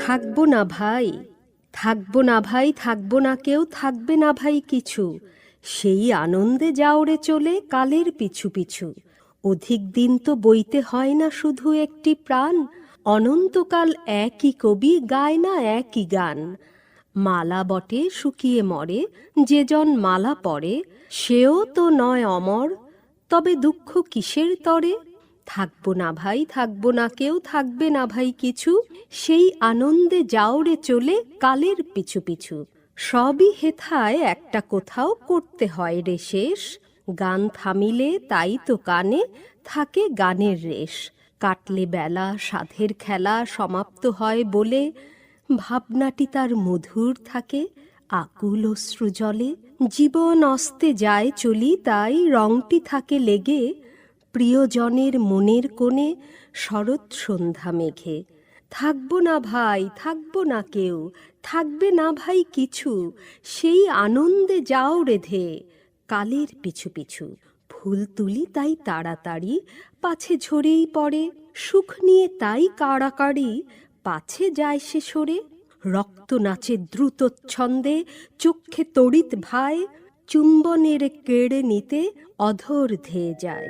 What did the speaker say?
থাকবো না ভাই, থাকবো না ভাই, থাকবো না কেউ, থাকবে না ভাই কিছু, সেই আনন্দে যাওরে চলে কালের পিছু পিছু। অধিক দিন তো বইতে হয় না শুধু একটি প্রাণ, অনন্তকাল একই কবি গায় না একই গান। মালা বটে শুকিয়ে মরে, যে জন মালা পরে, সেও তো নয় অমর, তবে দুঃখ কিসের তরে? থাকবো না ভাই, থাকবো না কেউ, থাকবে না ভাই কিছু, সেই আনন্দে যাওরে চলে কালের পিছু পিছু। সবই হেথায় একটা কোথাও করতে হয় রে শেষ, গান থামিলে তাই তো কানে থাকে গানের রেশ। কাটলে বেলা সাধের খেলা সমাপ্ত হয় বলে, ভাবনাটি তার মধুর থাকে আকুল অশ্রু জলে। জীবন অস্তে যায় চলি তাই রংটি থাকে লেগে, প্রিয়জনের মনের কোণে শরৎ সন্ধ্যা মেঘে। থাকবো না ভাই, থাকবো না কেউ, থাকবে না ভাই কিছু, সেই আনন্দে যাও রেধে কালের পিছু পিছু। ফুল তুলি তাই তাড়াতাড়ি, পাছে ঝরেই পড়ে, সুখ নিয়ে তাই কাড়াকাড়ি, পাছে যায় সে সরে। রক্ত নাচে দ্রুত ছন্দে, চক্ষে তড়িৎ ভাই, চুম্বনের কেড়ে নিতে অধর ধেয়ে যায়।